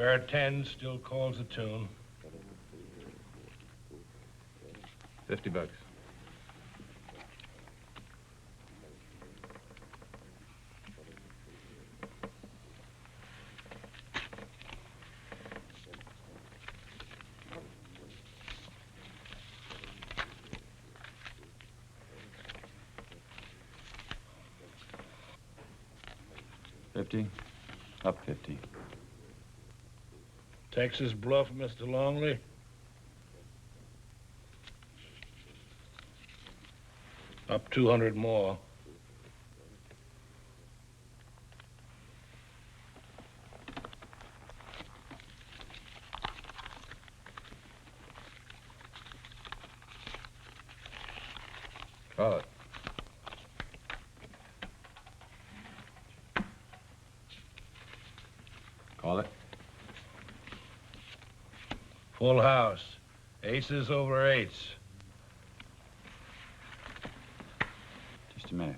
Pair of 10 still calls a tune. $50. $50. Up 50. Texas bluff, Mr. Longley. Up 200 more. Call it. Call it. Full house. Aces over eights. Just a minute.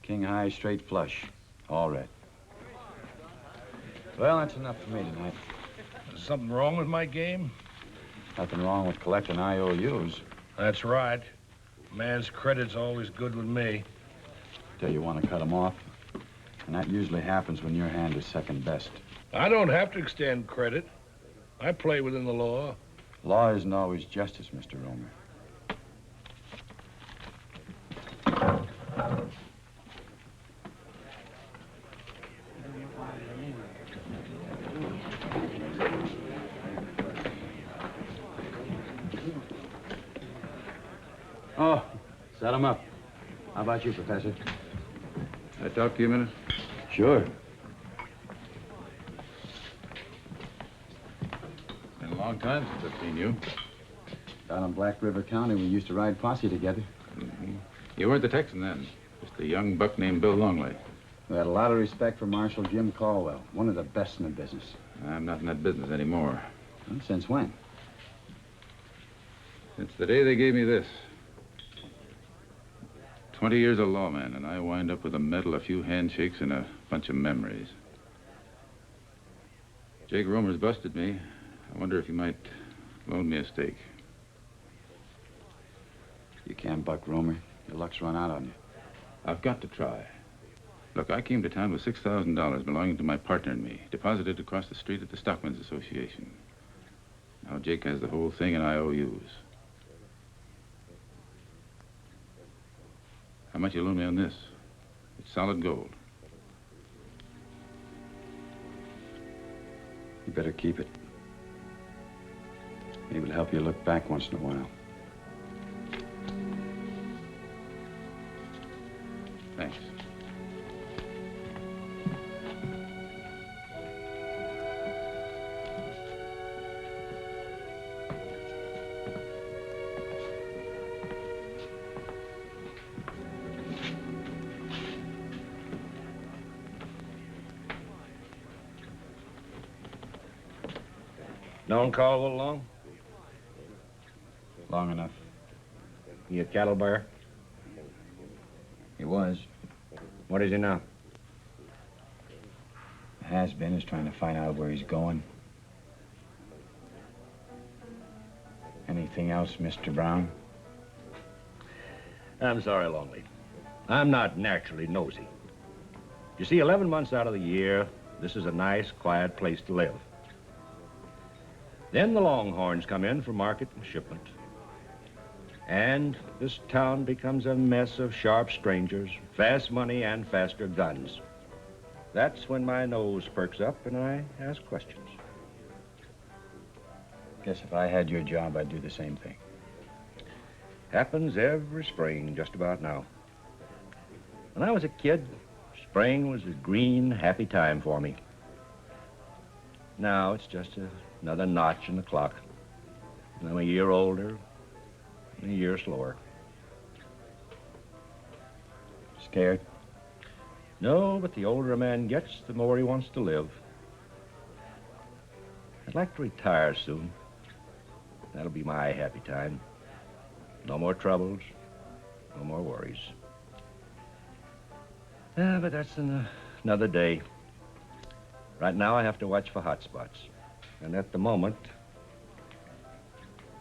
King high, straight flush. All red. Well, that's enough for me tonight. Is something wrong with my game? Nothing wrong with collecting IOUs. That's right. Man's credit's always good with me. Till you want to cut them off. And that usually happens when your hand is second best. I don't have to extend credit. I play within the law. Law isn't always justice, Mr. Romer. Oh, set him up. How about you, Professor? Can I talk to you a minute? Sure. Been a long time since I've seen you. Down in Black River County, we used to ride posse together. You weren't the Texan then. Just a young buck named Bill Longley. We had a lot of respect for Marshal Jim Caldwell, one of the best in the business. I'm not in that business anymore. Well, since when? Since the day they gave me this. 20 years a lawman, and I wind up with a medal, a few handshakes, and a bunch of memories. Jake Romer's busted me. I wonder if he might loan me a stake. You can't buck Romer. Your luck's run out on you. I've got to try. Look, I came to town with $6,000 belonging to my partner and me, deposited across the street at the Stockmen's Association. Now Jake has the whole thing in IOUs. How much you loan me on this? It's solid gold. You better keep it. Maybe it'll help you look back once in a while. Thanks. Known Caldwell long? Long enough. He a cattle buyer? He was. What is he now? Has-been is trying to find out where he's going. Anything else, Mr. Brown? I'm sorry, Longley. I'm not naturally nosy. You see, 11 months out of the year, this is a nice, quiet place to live. Then the Longhorns come in for market and shipment. And this town becomes a mess of sharp strangers, fast money, and faster guns. That's when my nose perks up and I ask questions. Guess if I had your job, I'd do the same thing. Happens every spring, just about now. When I was a kid, spring was a green, happy time for me. Now it's just another notch in the clock. And I'm a year older, and a year slower. Scared? No, but the older a man gets, the more he wants to live. I'd like to retire soon. That'll be my happy time. No more troubles, no more worries. But that's another day. Right now, I have to watch for hot spots. And at the moment,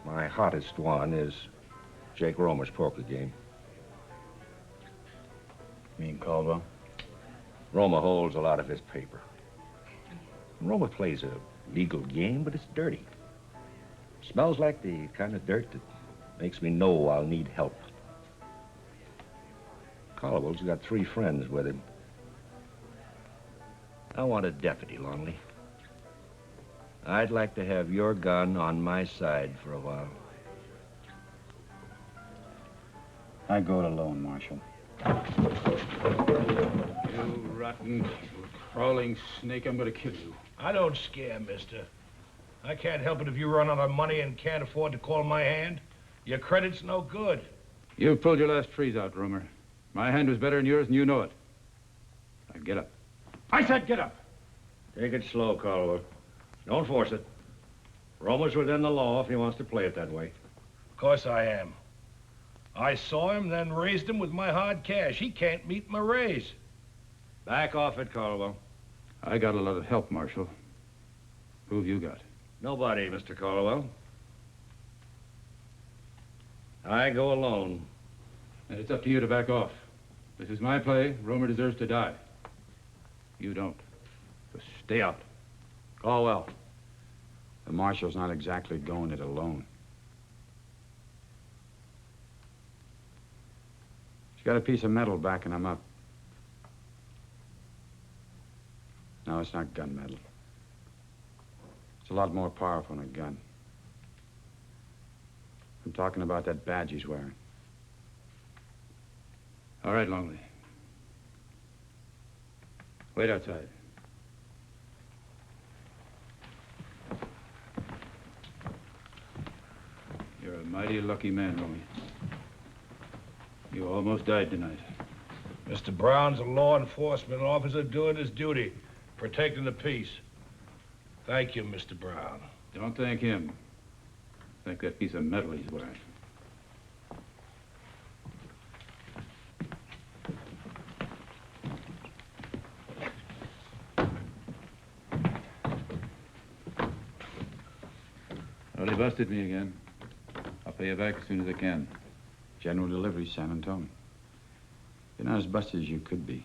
my hottest one is Jake Romer's poker game. You mean Caldwell? Romer holds a lot of his paper. Romer plays a legal game, but it's dirty. Smells like the kind of dirt that makes me know I'll need help. Caldwell's got 3 friends with him. I want a deputy, Longley. I'd like to have your gun on my side for a while. I go it alone, Marshal. You rotten, crawling snake, I'm gonna kill you. I don't scare, mister. I can't help it if you run out of money and can't afford to call my hand. Your credit's no good. You've pulled your last freeze out, Romer. My hand was better than yours, and you know it. Now get up. I said get up! Take it slow, Caldwell. Don't force it. Romer's within the law if he wants to play it that way. Of course I am. I saw him, then raised him with my hard cash. He can't meet my raise. Back off it, Caldwell. I got a lot of help, Marshal. Who have you got? Nobody, Mr. Caldwell. I go alone. And it's up to you to back off. This is my play. Romer deserves to die. You don't. So stay out. Caldwell. The Marshal's not exactly going it alone. He's got a piece of metal backing him up. No, it's not gun metal. It's a lot more powerful than a gun. I'm talking about that badge he's wearing. All right, Longley. Wait outside. You're a mighty lucky man, Romy. You almost died tonight. Mr. Brown's a law enforcement officer doing his duty, protecting the peace. Thank you, Mr. Brown. Don't thank him. Thank that piece of metal he's wearing. Well, he busted me again. I'll pay you back as soon as I can. General delivery, San Antonio. You're not as busted as you could be.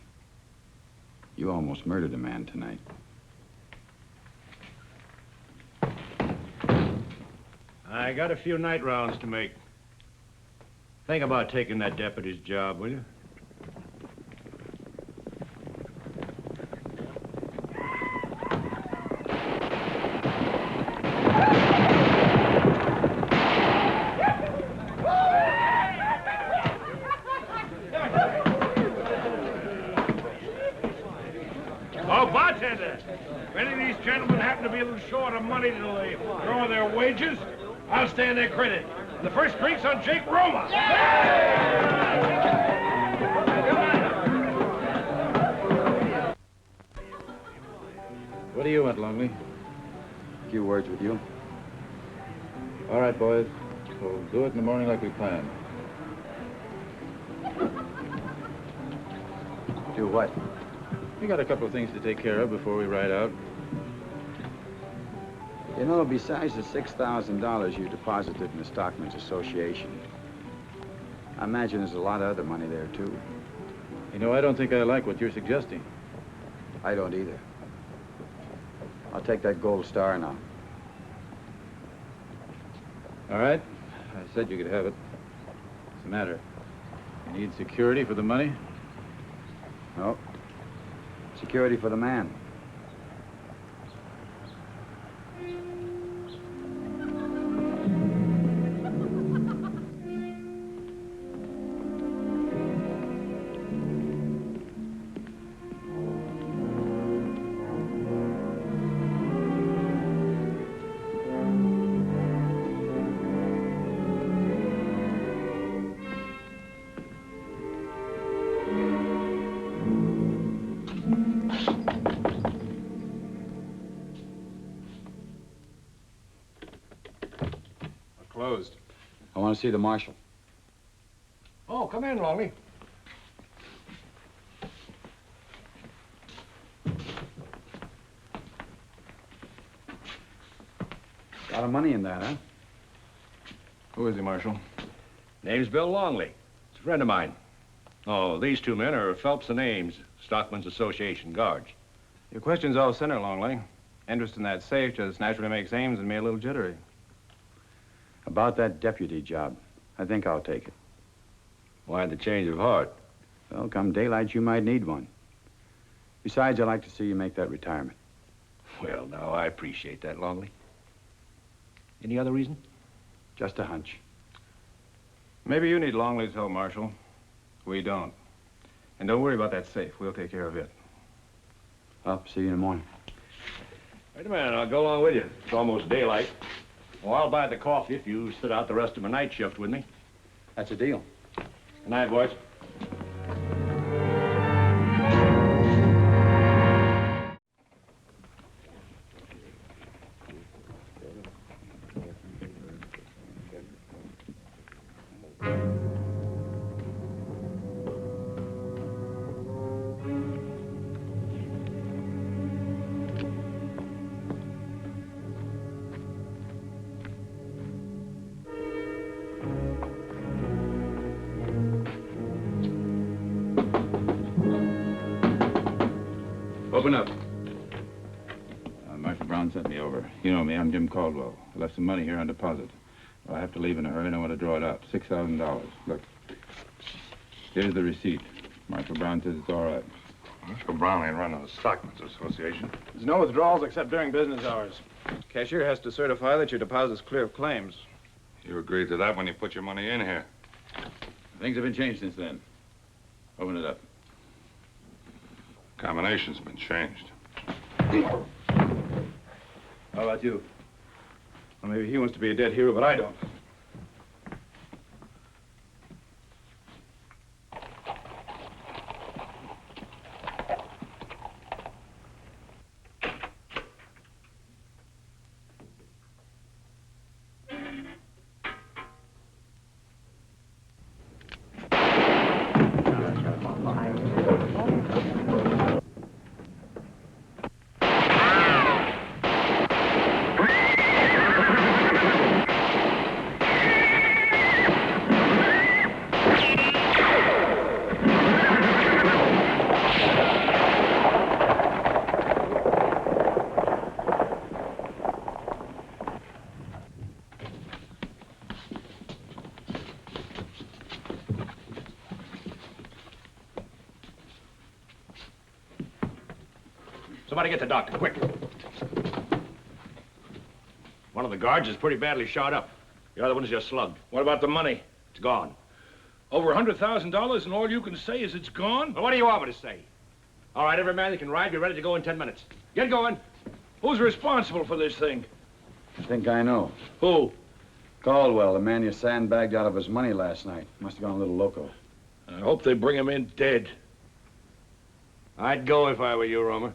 You almost murdered a man tonight. I got a few night rounds to make. Think about taking that deputy's job, will you? Oh, bartender! If any of these gentlemen happen to be a little short of money till they draw their wages, I'll stand their credit. The first drink's on Jake Romer. What do you want, Longley? A few words with you. All right, boys. We'll do it in the morning like we planned. Do what? We got a couple of things to take care of before we ride out. You know, besides the $6,000 you deposited in the Stockmen's Association, I imagine there's a lot of other money there, too. You know, I don't think I like what you're suggesting. I don't either. I'll take that gold star now. All right. I said you could have it. What's the matter? You need security for the money? No. Security for the man. Closed. I want to see the marshal. Oh, come in, Longley. A lot of money in that, huh? Who is he, Marshal? Name's Bill Longley. It's a friend of mine. Oh, these two men are Phelps and Ames, Stockman's Association guards. Your question's all center, Longley. Interest in that safe just naturally makes Ames and me a little jittery. About that deputy job, I think I'll take it. Why the change of heart? Well, come daylight, you might need one. Besides, I'd like to see you make that retirement. Well, now, I appreciate that, Longley. Any other reason? Just a hunch. Maybe you need Longley's help, Marshal. We don't. And don't worry about that safe. We'll take care of it. Well, see you in the morning. Wait a minute, I'll go along with you. It's almost daylight. Well, I'll buy the coffee if you sit out the rest of my night shift with me. That's a deal. Good night, boys. Open up. Marshal Brown sent me over. You know me, I'm Jim Caldwell. I left some money here on deposit. Well, I have to leave in a hurry and I want to draw it out. $6,000. Look. Here's the receipt. Marshal Brown says it's all right. Marshal Brown ain't running the Stockman's Association. There's no withdrawals except during business hours. Cashier has to certify that your deposit's clear of claims. You agreed to that when you put your money in here. Things have been changed since then. Open it up. Combination's been changed. How about you? Well, maybe he wants to be a dead hero, but I don't. Somebody get the doctor, quick. One of the guards is pretty badly shot up. The other one's just slugged. What about the money? It's gone. Over $100,000 and all you can say is it's gone? Well, what do you want me to say? All right, every man that can ride, be ready to go in 10 minutes. Get going. Who's responsible for this thing? I think I know. Who? Caldwell, the man you sandbagged out of his money last night. Must have gone a little loco. I hope they bring him in dead. I'd go if I were you, Romer.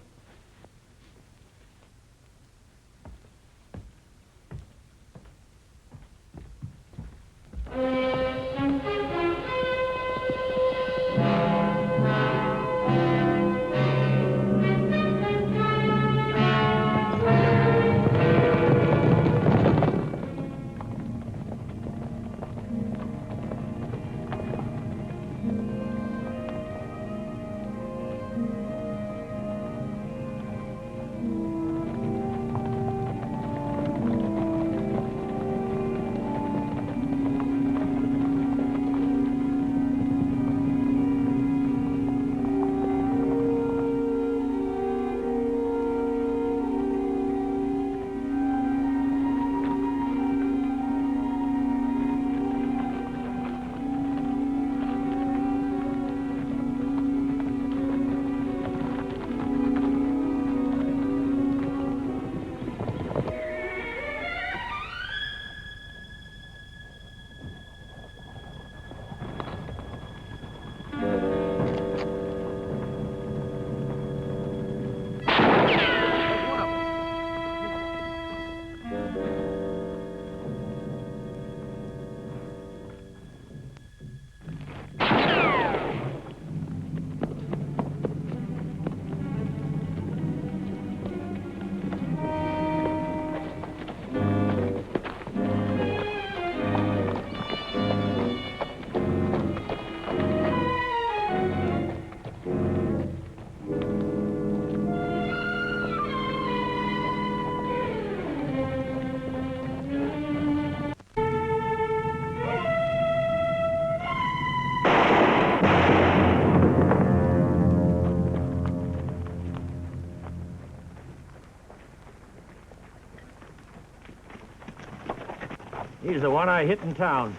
He's the one I hit in town.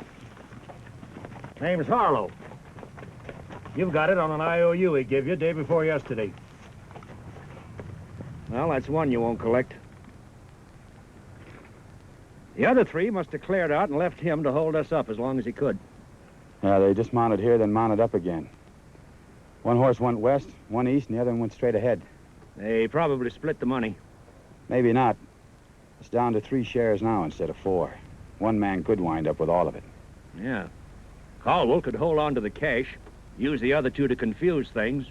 Name's Harlow. You've got it on an IOU he gave you day before yesterday. Well, that's one you won't collect. The other three must have cleared out and left him to hold us up as long as he could. Yeah, they dismounted here, then mounted up again. One horse went west, one east, and the other one went straight ahead. They probably split the money. Maybe not. It's down to 3 shares now instead of 4. One man could wind up with all of it. Yeah. Caldwell could hold on to the cash, use the other 2 to confuse things,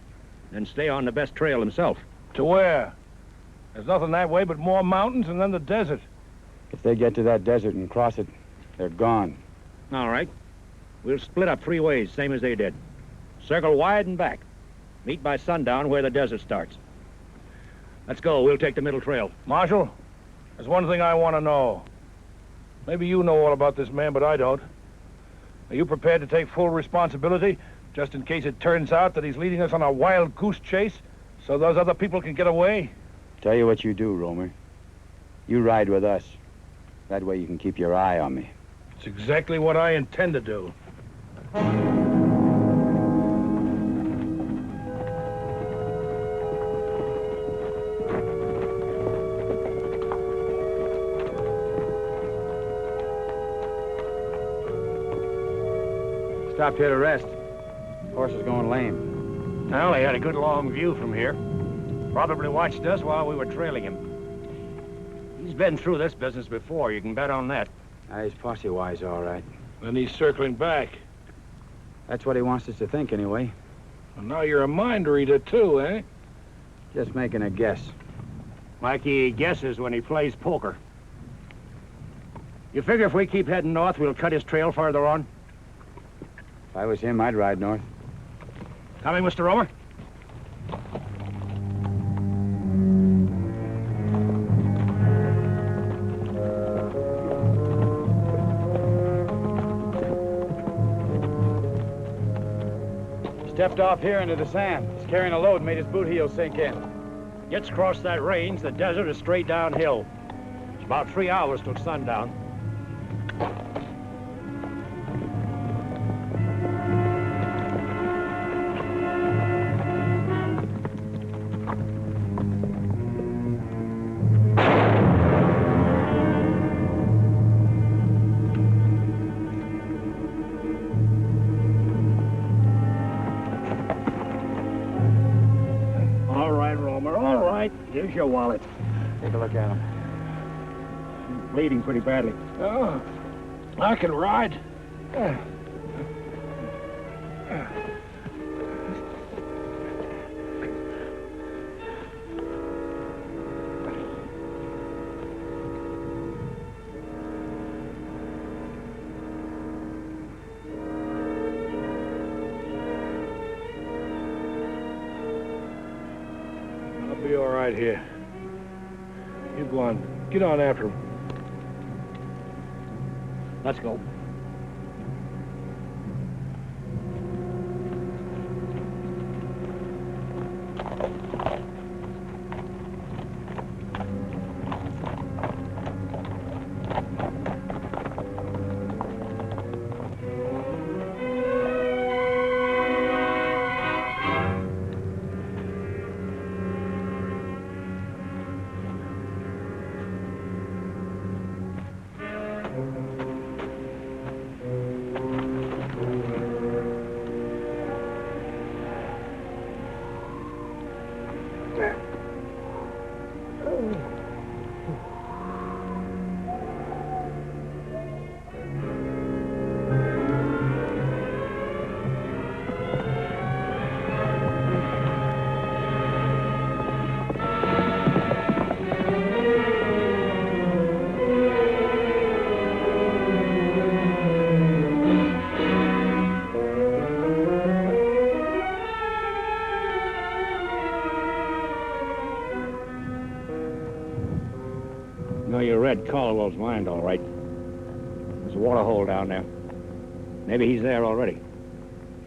and stay on the best trail himself. To where? There's nothing that way but more mountains and then the desert. If they get to that desert and cross it, they're gone. All right. We'll split up 3 ways, same as they did. Circle wide and back. Meet by sundown where the desert starts. Let's go. We'll take the middle trail. Marshal, there's one thing I want to know. Maybe you know all about this man, but I don't. Are you prepared to take full responsibility, just in case it turns out that he's leading us on a wild goose chase, so those other people can get away? Tell you what you do, Romer. You ride with us. That way you can keep your eye on me. It's exactly what I intend to do. Stopped here to rest. Horse is going lame. Well, they had a good long view from here. Probably watched us while we were trailing him. He's been through this business before, you can bet on that. He's posse-wise, all right. Then he's circling back. That's what he wants us to think, anyway. Well, now you're a mind reader, too, eh? Just making a guess. Like he guesses when he plays poker. You figure if we keep heading north, we'll cut his trail farther on? If I was him, I'd ride north. Coming, Mr. Romer? Stepped off here into the sand. He's carrying a load, made his boot heel sink in. Gets across that range, the desert is straight downhill. It's about 3 hours till sundown. Here's your wallet. Take a look at him. Bleeding pretty badly. Oh, I can ride. I'll be all right here. You go on. Get on after him. Let's go. You read Caldwell's mind, all right. There's a water hole down there. Maybe he's there already.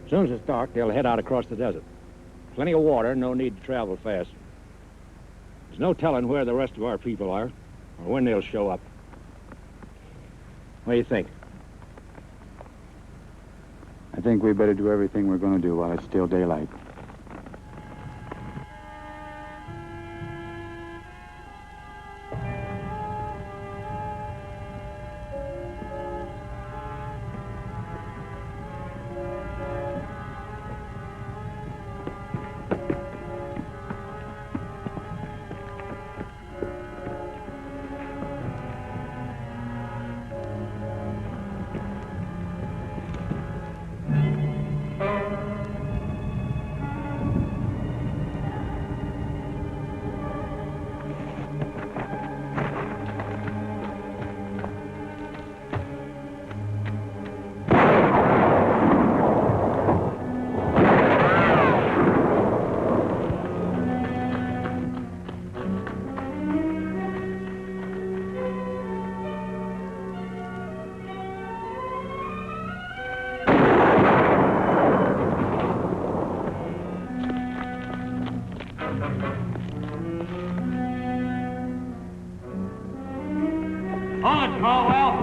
As soon as it's dark, they'll head out across the desert. Plenty of water, no need to travel fast. There's no telling where the rest of our people are, or when they'll show up. What do you think? I think we better do everything we're going to do while it's still daylight. Hold it, Caldwell.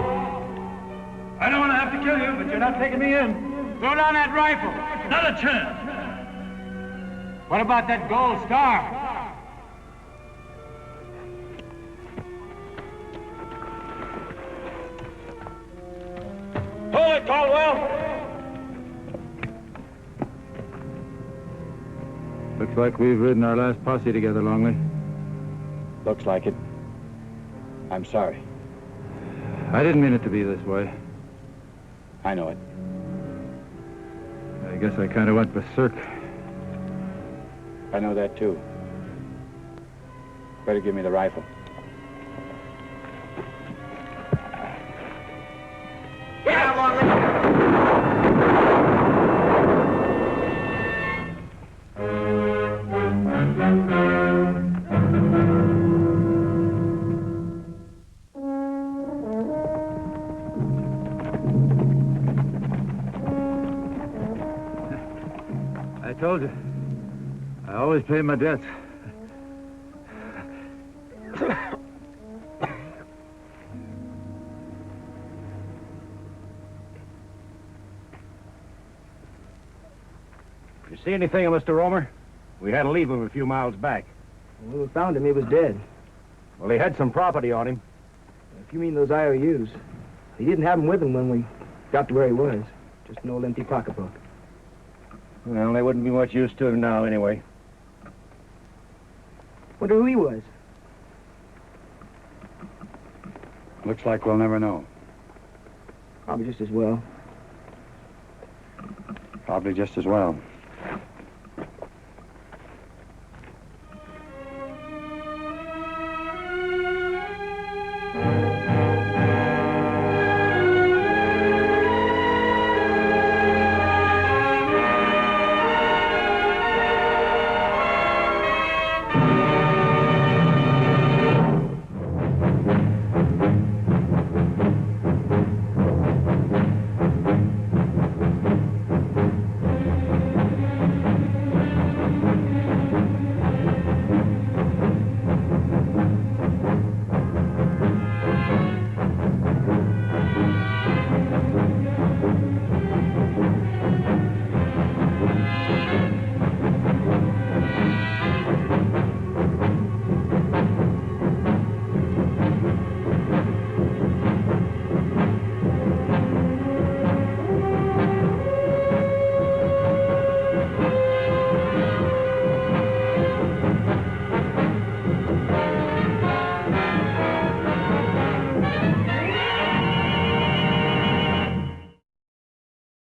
I don't want to have to kill you, but you're not taking me in. Throw down that rifle. Not a chance. What about that gold star? Hold it, Caldwell. Looks like we've ridden our last posse together, Longley. Looks like it. I'm sorry. I didn't mean it to be this way. I know it. I guess I kind of went berserk. I know that, too. Better give me the rifle. Get out, Longley. I told you. I always pay my debts. You see anything of Mr. Romer? We had to leave him a few miles back. When we found him, he was dead. Well, he had some property on him. If you mean those IOUs, he didn't have them with him when we got to where he was. Just an old empty pocketbook. Well, they wouldn't be much use to him now, anyway. Wonder who he was. Looks like we'll never know. Probably just as well. Probably just as well.